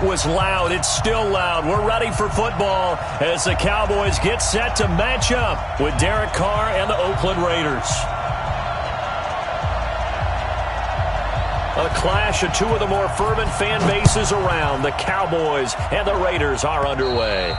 It was loud. It's still loud. We're ready for football as the Cowboys get set to match up with Derek Carr and the Oakland Raiders. A clash of two of the more fervent fan bases around. The Cowboys and the Raiders are underway.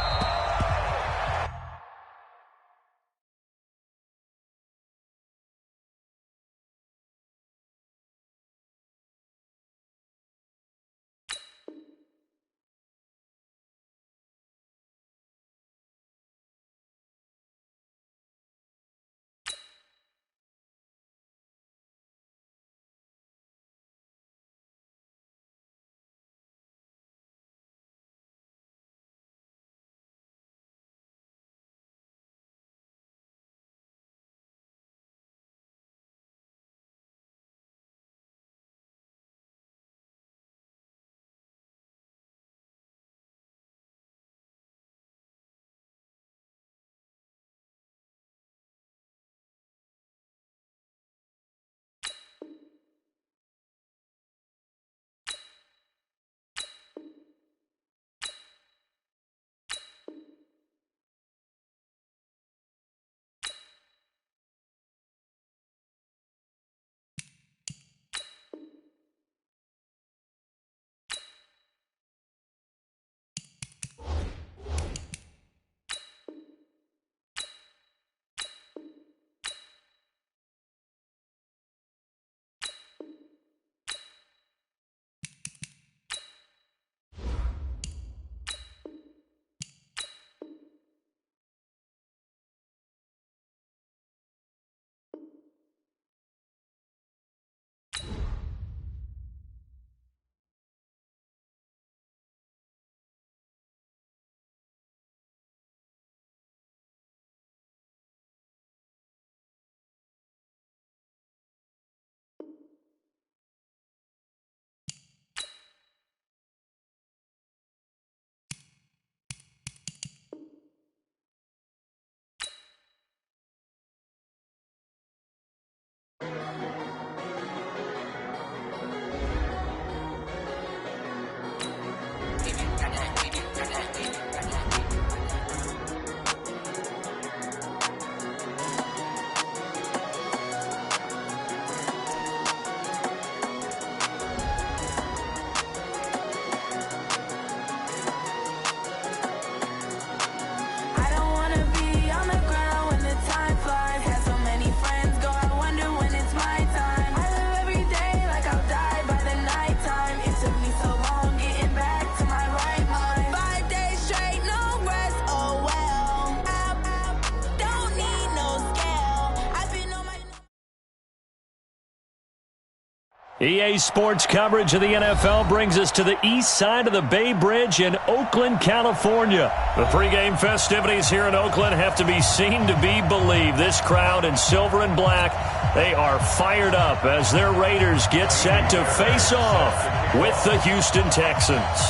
EA Sports coverage of the NFL brings us to the east side of the Bay Bridge in Oakland, California. The pregame festivities here in Oakland have to be seen to be believed. This crowd in silver and black, they are fired up as their Raiders get set to face off with the Houston Texans.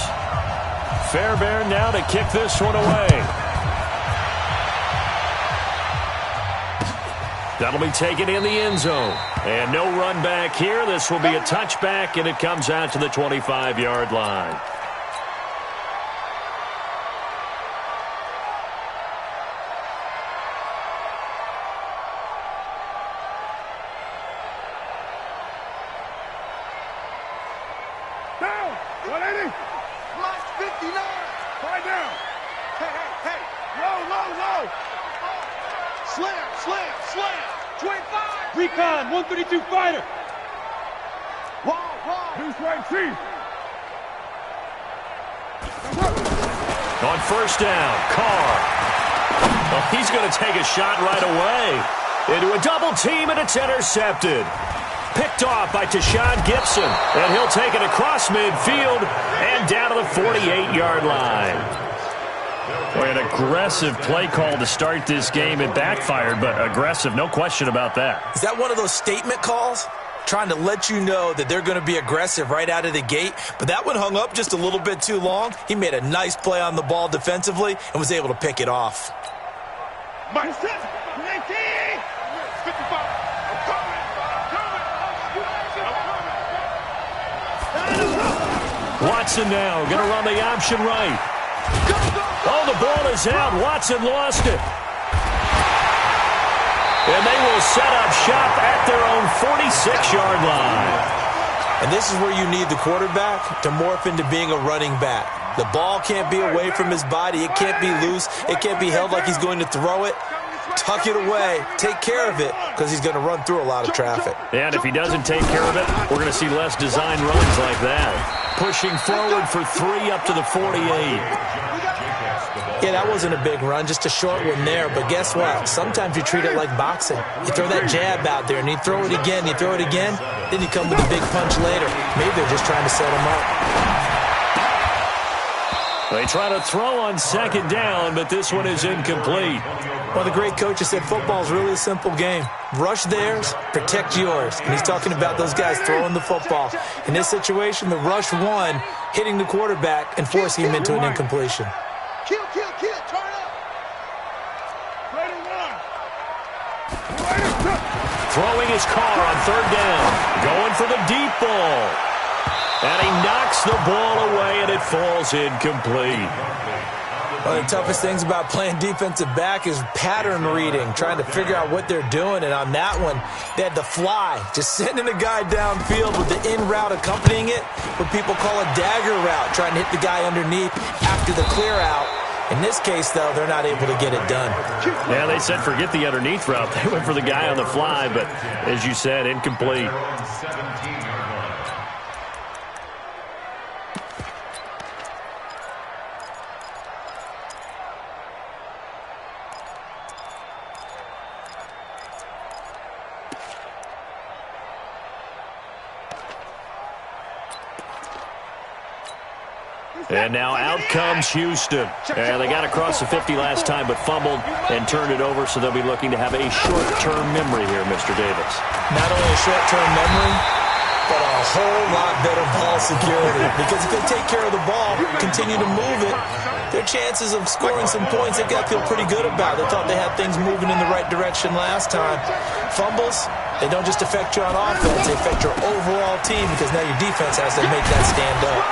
Fairbairn now to kick this one away. That'll be taken in the end zone. And no run back here. This will be a touchback, and it comes out to the 25-yard line. Down! 180! Lost 59! Five down! Hey! Low! Slam! 25! Recon, 132 fighter! Wall! Who's right, chief? On first down, Carr. Well, he's going to take a shot right away. Into a double team, and it's intercepted. Picked off by Tashawn Gibson, and he'll take it across midfield and down to the 48-yard line. Boy, an aggressive play call to start this game. It backfired, but aggressive, no question about that. Is that one of those statement calls? Trying to let you know that they're going to be aggressive right out of the gate, but that one hung up just a little bit too long. He made a nice play on the ball defensively and was able to pick it off. Mike, 19! 55! Watson now going to run the option right. Oh, the ball is out. Watson lost it. And they will set up shop at their own 46-yard line. And this is where you need the quarterback to morph into being a running back. The ball can't be away from his body. It can't be loose. It can't be held like he's going to throw it. Tuck it away. Take care of it because he's going to run through a lot of traffic. And if he doesn't take care of it, we're going to see less design runs like that. Pushing forward for 3 up to the 48. Yeah, that wasn't a big run, just a short one there. But guess what? Sometimes you treat it like boxing. You throw that jab out there, and you throw it again, you throw it again, then you come with a big punch later. Maybe they're just trying to set him up. They try to throw on second down, but this one is incomplete. Well, the great coach has said football is really a simple game. Rush theirs, protect yours. And he's talking about those guys throwing the football. In this situation, the rush won, hitting the quarterback and forcing him into an incompletion. Kill, turn up. Ready, one. Throwing his car on third down. Going for the deep ball. And he knocks the ball away, and it falls incomplete. One of the toughest things about playing defensive back is pattern reading, trying to figure out what they're doing. And on that one, they had the fly, just sending a guy downfield with the in route accompanying it, what people call a dagger route, trying to hit the guy underneath after the clear out. In this case, though, they're not able to get it done. Yeah, they said forget the underneath route. They went for the guy on the fly, but as you said, incomplete. And now out comes Houston. They got across the 50 last time, but fumbled and turned it over, so they'll be looking to have a short-term memory here, Mr. Davis. Not only a short-term memory, but a whole lot better ball security. Because if they take care of the ball, continue to move it, their chances of scoring some points, they've got to feel pretty good about. They thought they had things moving in the right direction last time. Fumbles, they don't just affect you on offense, they affect your overall team because now your defense has to make that stand up.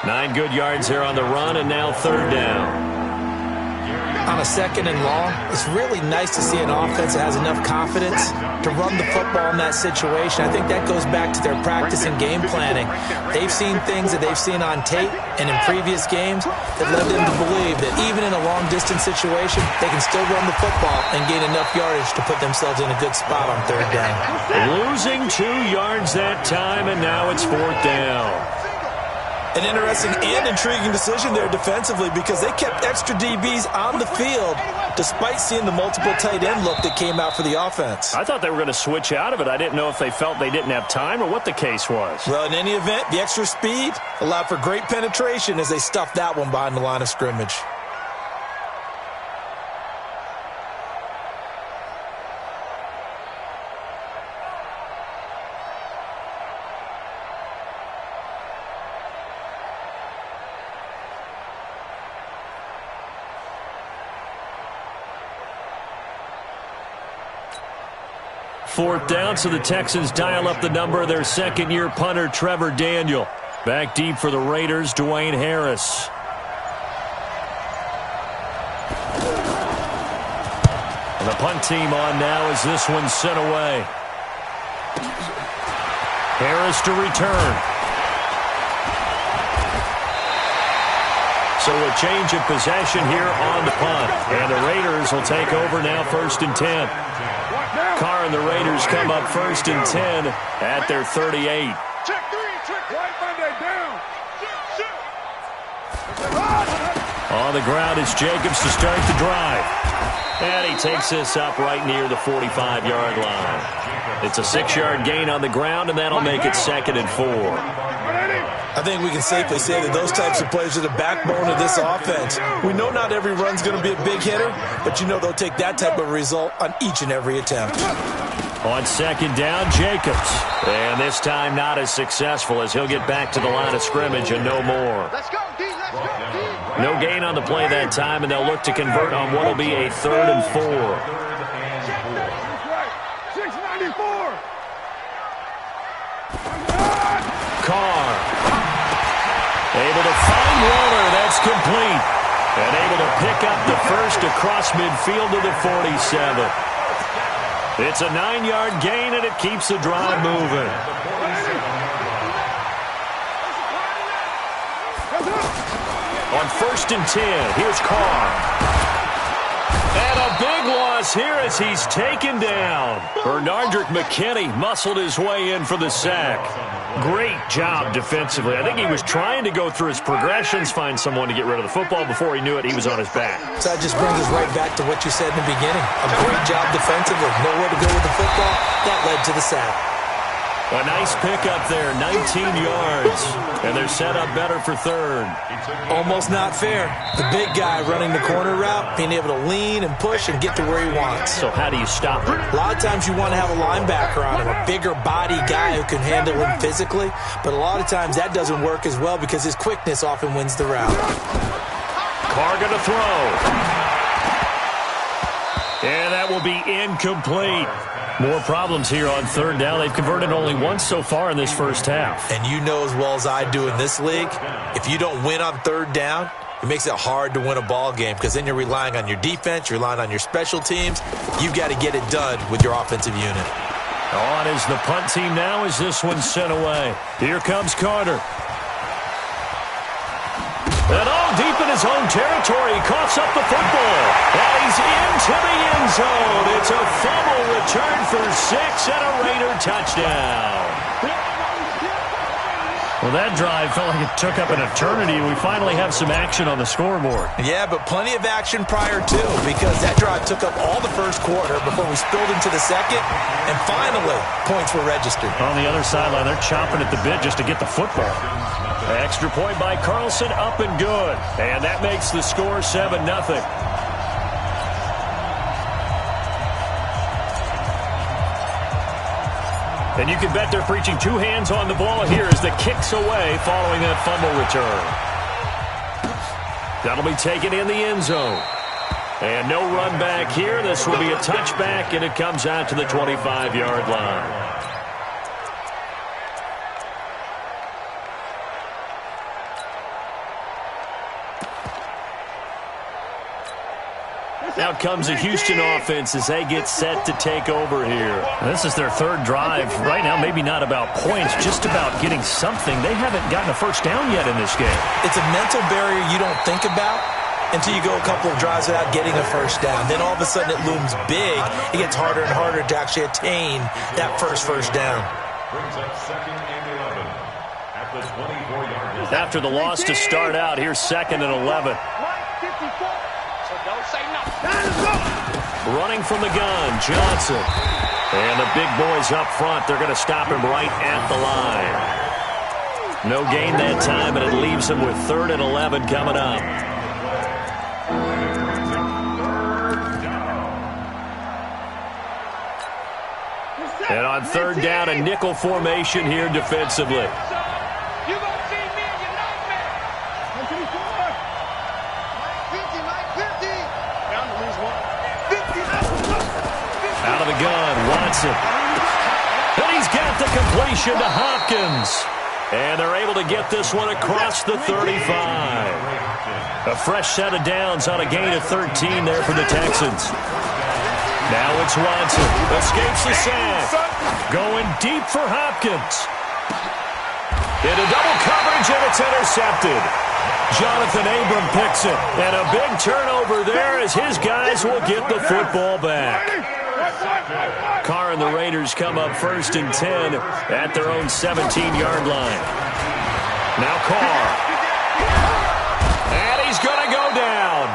9 good yards there on the run, and now third down. On a second and long, it's really nice to see an offense that has enough confidence to run the football in that situation. I think that goes back to their practice and game planning. They've seen things that they've seen on tape and in previous games that led them to believe that even in a long-distance situation, they can still run the football and gain enough yardage to put themselves in a good spot on third down. Losing 2 yards that time, and now it's fourth down. An interesting and intriguing decision there defensively because they kept extra DBs on the field despite seeing the multiple tight end look that came out for the offense. I thought they were going to switch out of it. I didn't know if they felt they didn't have time or what the case was. Well, in any event, the extra speed allowed for great penetration as they stuffed that one behind the line of scrimmage. Fourth down, so the Texans dial up the number of their second-year punter, Trevor Daniel. Back deep for the Raiders, Dwayne Harris. And the punt team on now as this one's sent away. Harris to return. So a change of possession here on the punt. And the Raiders will take over now, 1st and 10. Carr and the Raiders come up 1st and 10 at their 38. Check 3, check right Monday down. On the ground is Jacobs to start the drive. And he takes this up right near the 45-yard line. It's a 6-yard gain on the ground, and that'll make it 2nd and 4. I think we can safely say that those types of plays are the backbone of this offense. We know not every run's going to be a big hitter, but you know they'll take that type of result on each and every attempt. On 2nd down, Jacobs. And this time not as successful as he'll get back to the line of scrimmage and no more. Let's go, D. Let's go, D. No gain on the play that time, and they'll look to convert on what will be a 3rd and 4. Right. 694. Carr. It's complete. And able to pick up the first across midfield to the 47. It's a 9-yard gain, and it keeps the drive moving. On 1st and 10, here's Carr. And a big loss here as he's taken down. Bernardrick McKinney muscled his way in for the sack. Great job defensively. I think he was trying to go through his progressions, find someone to get rid of the football. Before he knew it, he was on his back. So that just brings us right back to what you said in the beginning. A great job defensively. Nowhere to go with the football. That led to the sack. A nice pickup there, 19 yards. And they're set up better for 3rd. Almost not fair. The big guy running the corner route, being able to lean and push and get to where he wants. So how do you stop him? A lot of times you want to have a linebacker on him, a bigger body guy who can handle him physically. But a lot of times that doesn't work as well because his quickness often wins the route. Carr going to throw. And that will be incomplete. More problems here on 3rd down. They've converted only once so far in this first half. And you know as well as I do in this league, if you don't win on 3rd down, it makes it hard to win a ball game because then you're relying on your defense, you're relying on your special teams. You've got to get it done with your offensive unit. On is the punt team now as this one's sent away. Here comes Carter. And all deep in his own territory, he coughs up the football. And he's into the end zone. It's a fumble return for 6 and a Raider touchdown. Well, that drive felt like it took up an eternity. We finally have some action on the scoreboard. Yeah, but plenty of action prior to, because that drive took up all the first quarter before we spilled into the second, and finally, points were registered. On the other sideline, they're chomping at the bit just to get the football. Extra point by Carlson, up and good. And that makes the score 7-0. And you can bet they're preaching 2 hands on the ball here as the kick's away following that fumble return. That'll be taken in the end zone. And no run back here. This will be a touchback, and it comes out to the 25-yard line. Out comes the Houston offense as they get set to take over here. This is their 3rd drive. Right now, maybe not about points, just about getting something. They haven't gotten a first down yet in this game. It's a mental barrier you don't think about until you go a couple of drives without getting a first down. Then all of a sudden it looms big. It gets harder and harder to actually attain that first down. After the loss to start out, here's 2nd and 11. Running from the gun, Johnson. And the big boys up front, they're going to stop him right at the line. No gain that time, and it leaves him with 3rd and 11 coming up. And on 3rd down, a nickel formation here defensively. Out of the gun, Watson. And he's got the completion to Hopkins. And they're able to get this one across the 35. A fresh set of downs on a gain of 13 there for the Texans. Now it's Watson. Escapes the sack. Going deep for Hopkins. Into double coverage, and it's intercepted. Jonathan Abram picks it. And a big turnover there as his guys will get the football back. Carr and the Raiders come up 1st and 10 at their own 17-yard line. Now Carr. And he's going to go down.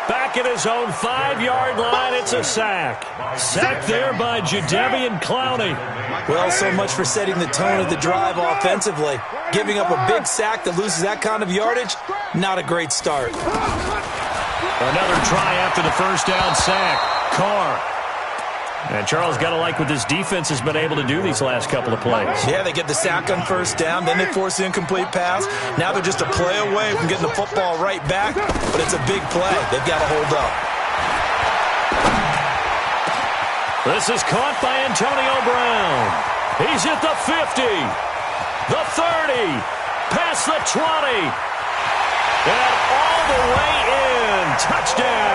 Back at his own 5-yard line, it's a sack. Sack there by Jadeveon Clowney. Well, so much for setting the tone of the drive offensively. Giving up a big sack that loses that kind of yardage, not a great start. Another try after the first down sack. Carr. And Charles, got to like what this defense has been able to do these last couple of plays. Yeah, they get the sack on first down, then they force the incomplete pass. Now they're just a play away from getting the football right back, but it's a big play. They've got to hold up. This is caught by Antonio Brown. He's at the 50, the 30, past the 20, and all touchdown.